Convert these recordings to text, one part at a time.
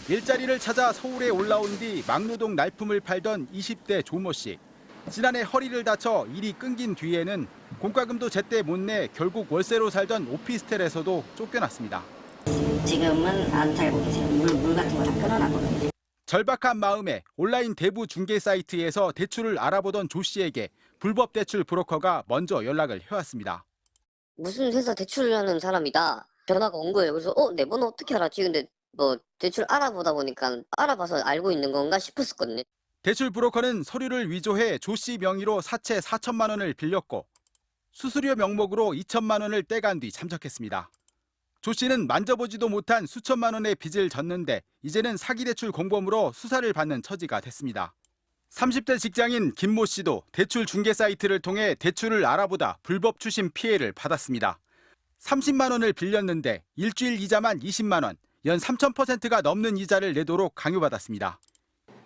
일자리를 찾아 서울에 올라온 뒤 막노동 날품을 팔던 20대 조모 씨. 지난해 허리를 다쳐 일이 끊긴 뒤에는 공과금도 제때 못 내 결국 월세로 살던 오피스텔에서도 쫓겨났습니다. 지금은 안 살고 계세요. 물 같은 거 다 끊어놨거든요. 절박한 마음에 온라인 대부 중개 사이트에서 대출을 알아보던 조 씨에게 불법 대출 브로커가 먼저 연락을 해왔습니다. 무슨 회사 대출하는 사람이다. 전화가 온 거예요. 그래서 내 번호 어떻게 알았지? 근데 뭐 대출 알아보다 보니까 알아봐서 알고 있는 건가 싶었거든요. 대출 브로커는 서류를 위조해 조 씨 명의로 사채 4천만 원을 빌렸고 수수료 명목으로 2천만 원을 떼간 뒤 참석했습니다. 조 씨는 만져보지도 못한 수천만 원의 빚을 졌는데 이제는 사기대출 공범으로 수사를 받는 처지가 됐습니다. 30대 직장인 김모 씨도 대출 중개 사이트를 통해 대출을 알아보다 불법 추심 피해를 받았습니다. 30만 원을 빌렸는데 일주일 이자만 20만 원, 연 3,000%가 넘는 이자를 내도록 강요받았습니다.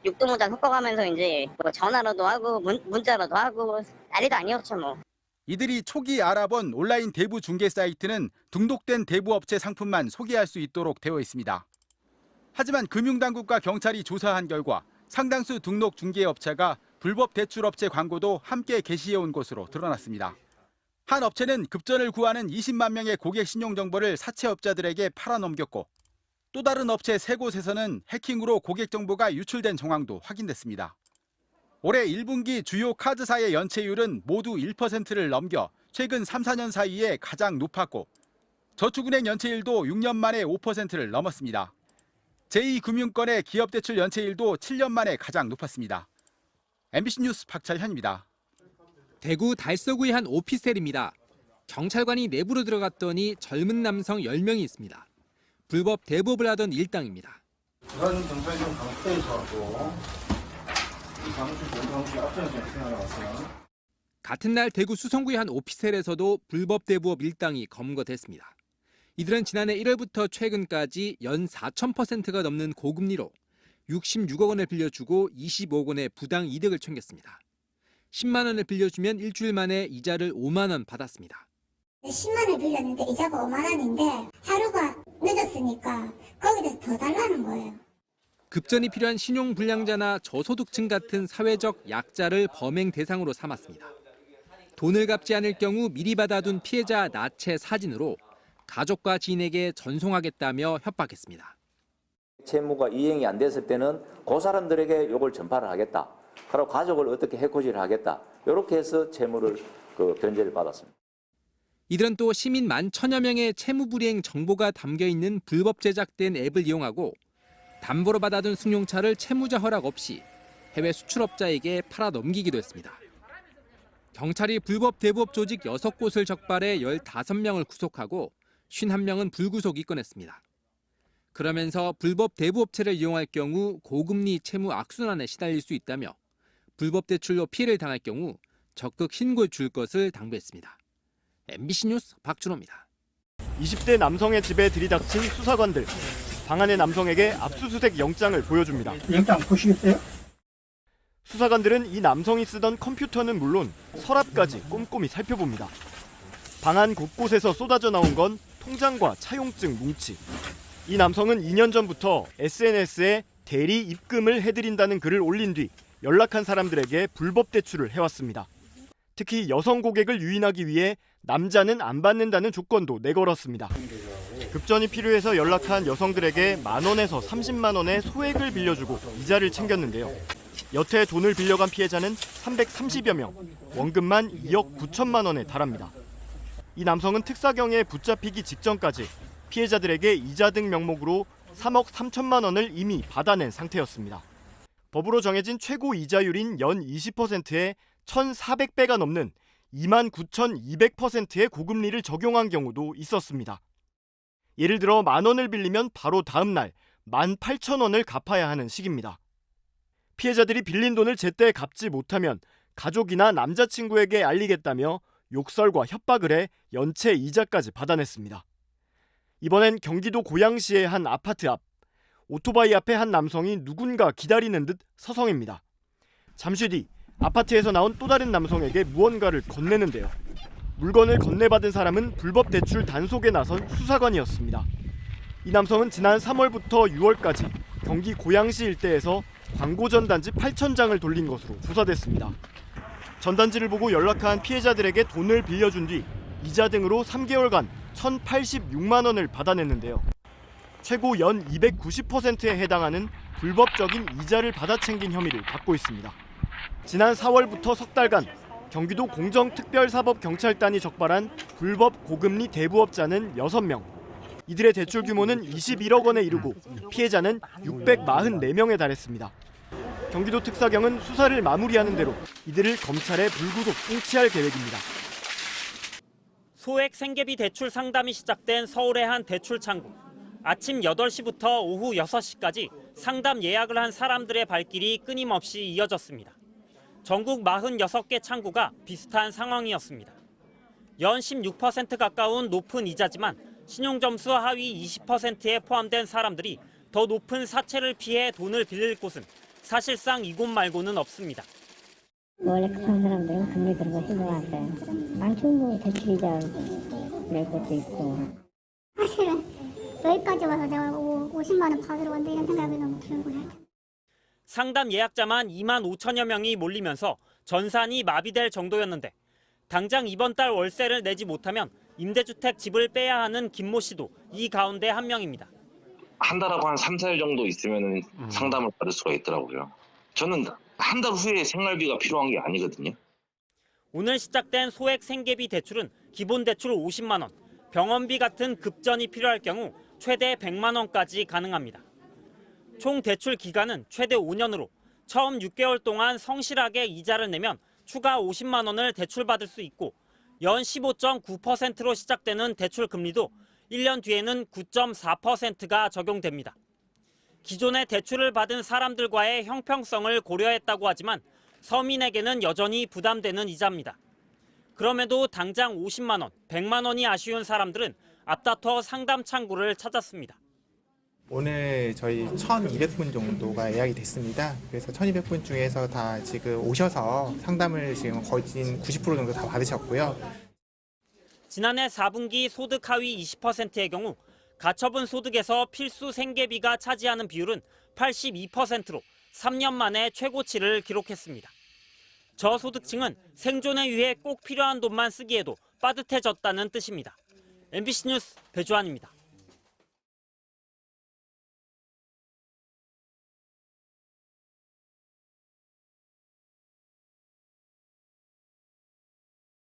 육두문자 섞어가면서 이제 뭐 전화로도 하고 문자로도 하고 난리도 아니었죠 뭐. 이들이 초기 알아본 온라인 대부 중개 사이트는 등록된 대부업체 상품만 소개할 수 있도록 되어 있습니다. 하지만 금융당국과 경찰이 조사한 결과 상당수 등록 중개업체가 불법 대출업체 광고도 함께 게시해온 것으로 드러났습니다. 한 업체는 급전을 구하는 20만 명의 고객 신용정보를 사채업자들에게 팔아넘겼고 또 다른 업체 3곳에서는 해킹으로 고객 정보가 유출된 정황도 확인됐습니다. 올해 1분기 주요 카드사의 연체율은 모두 1%를 넘겨 최근 3, 4년 사이에 가장 높았고 저축은행 연체율도 6년 만에 5%를 넘었습니다. 제2금융권의 기업대출 연체율도 7년 만에 가장 높았습니다. MBC 뉴스 박철현입니다. 대구 달서구의 한 오피스텔입니다. 경찰관이 내부로 들어갔더니 젊은 남성 10명이 있습니다. 불법 대부업을 하던 일당입니다. 부산 경찰청 강서에서 왔고 이 사무실 앞전에 생활해 왔어요. 같은 날 대구 수성구의 한 오피스텔에서도 불법 대부업 일당이 검거됐습니다. 이들은 지난해 1월부터 최근까지 연 4,000%가 넘는 고금리로 66억 원을 빌려주고 25억 원의 부당 이득을 챙겼습니다. 10만 원을 빌려주면 일주일 만에 이자를 5만 원 받았습니다. 10만 원을 빌렸는데 이자가 5만 원인데 하루가 늦었으니까 거기서 더 달라는 거예요. 급전이 필요한 신용불량자나 저소득층 같은 사회적 약자를 범행 대상으로 삼았습니다. 돈을 갚지 않을 경우 미리 받아둔 피해자 나체 사진으로 가족과 지인에게 전송하겠다며 협박했습니다. 채무가 이행이 안 됐을 때는 그 사람들에게 이걸 전파를 하겠다. 그리고 가족을 어떻게 해코지를 하겠다. 이렇게 해서 채무를 변제를 받았습니다. 이들은 또 시민 11,000여 명의 채무불이행 정보가 담겨 있는 불법 제작된 앱을 이용하고 담보로 받아둔 승용차를 채무자 허락 없이 해외 수출업자에게 팔아 넘기기도 했습니다. 경찰이 불법 대부업 조직 6곳을 적발해 15명을 구속하고 51명은 불구속 입건했습니다. 그러면서 불법 대부업체를 이용할 경우 고금리 채무 악순환에 시달릴 수 있다며 불법 대출로 피해를 당할 경우 적극 신고해 줄 것을 당부했습니다. MBC 뉴스 박준호입니다. 20대 남성의 집에 들이닥친 수사관들. 방 안의 남성에게 압수수색 영장을 보여줍니다. 영장 보시겠어요? 수사관들은 이 남성이 쓰던 컴퓨터는 물론 서랍까지 꼼꼼히 살펴봅니다. 방 안 곳곳에서 쏟아져 나온 건 통장과 차용증 뭉치. 이 남성은 2년 전부터 SNS에 대리 입금을 해드린다는 글을 올린 뒤 연락한 사람들에게 불법 대출을 해왔습니다. 특히 여성 고객을 유인하기 위해 남자는 안 받는다는 조건도 내걸었습니다. 급전이 필요해서 연락한 여성들에게 10,000원에서 30만 원의 소액을 빌려주고 이자를 챙겼는데요. 여태 돈을 빌려간 피해자는 330여 명, 원금만 2억 9천만 원에 달합니다. 이 남성은 특사경에 붙잡히기 직전까지 피해자들에게 이자 등 명목으로 3억 3천만 원을 이미 받아낸 상태였습니다. 법으로 정해진 최고 이자율인 연 20%에 1,400배가 넘는 29,200%의 고금리를 적용한 경우도 있었습니다. 예를 들어 10,000원을 빌리면 바로 다음 날 18,000원을 갚아야 하는 식입니다. 피해자들이 빌린 돈을 제때 갚지 못하면 가족이나 남자친구에게 알리겠다며 욕설과 협박을 해 연체 이자까지 받아냈습니다. 이번엔 경기도 고양시의 한 아파트 앞, 오토바이 앞에 한 남성이 누군가 기다리는 듯 서성입니다. 잠시 뒤 아파트에서 나온 또 다른 남성에게 무언가를 건네는데요. 물건을 건네받은 사람은 불법 대출 단속에 나선 수사관이었습니다. 이 남성은 지난 3월부터 6월까지 경기 고양시 일대에서 광고 전단지 8,000장을 돌린 것으로 조사됐습니다. 전단지를 보고 연락한 피해자들에게 돈을 빌려준 뒤 이자 등으로 3개월간 1,086만 원을 받아냈는데요. 최고 연 290%에 해당하는 불법적인 이자를 받아 챙긴 혐의를 받고 있습니다. 지난 4월부터 석 달간 경기도 공정특별사법경찰단이 적발한 불법 고금리 대부업자는 6명. 이들의 대출 규모는 21억 원에 이르고 피해자는 644명에 달했습니다. 경기도 특사경은 수사를 마무리하는 대로 이들을 검찰에 불구속 송치할 계획입니다. 소액 생계비 대출 상담이 시작된 서울의 한 대출 창구. 아침 8시부터 오후 6시까지 상담 예약을 한 사람들의 발길이 끊임없이 이어졌습니다. 전국 46개 창구가 비슷한 상황이었습니다. 연 16% 가까운 높은 이자지만 신용점수 하위 20%에 포함된 사람들이 더 높은 사채를 피해 돈을 빌릴 곳은 사실상 이곳 말고는 없습니다. 원래 급한 사람들은 금리 그런 거 신경 안 써요. 많죠. 뭐 대출이자 낼 것도 있고. 사실은 여기까지 와서 내가 50만 원 받으러 왔는데 이런 생각이 너무 드는 거예요. 상담 예약자만 2만 5천여 명이 몰리면서 전산이 마비될 정도였는데 당장 이번 달 월세를 내지 못하면 임대주택 집을 빼야 하는 김모 씨도 이 가운데 한 명입니다. 한 달하고 한 3, 4일 정도 있으면 상담을 받을 수가 있더라고요. 저는 한 달 후에 생활비가 필요한 게 아니거든요. 오늘 시작된 소액 생계비 대출은 기본 대출 50만 원, 병원비 같은 급전이 필요할 경우 최대 100만 원까지 가능합니다. 총 대출 기간은 최대 5년으로 처음 6개월 동안 성실하게 이자를 내면 추가 50만 원을 대출받을 수 있고 연 15.9%로 시작되는 대출 금리도 1년 뒤에는 9.4%가 적용됩니다. 기존의 대출을 받은 사람들과의 형평성을 고려했다고 하지만 서민에게는 여전히 부담되는 이자입니다. 그럼에도 당장 50만 원, 100만 원이 아쉬운 사람들은 앞다퉈 상담 창구를 찾았습니다. 오늘 저희 1,200분 정도가 예약이 됐습니다. 그래서 1,200분 중에서 다 지금 오셔서 상담을 지금 거의 90% 정도 다 받으셨고요. 지난해 4분기 소득 하위 20%의 경우 가처분 소득에서 필수 생계비가 차지하는 비율은 82%로 3년 만에 최고치를 기록했습니다. 저소득층은 생존에 위해 꼭 필요한 돈만 쓰기에도 빠듯해졌다는 뜻입니다. MBC 뉴스 배주환입니다.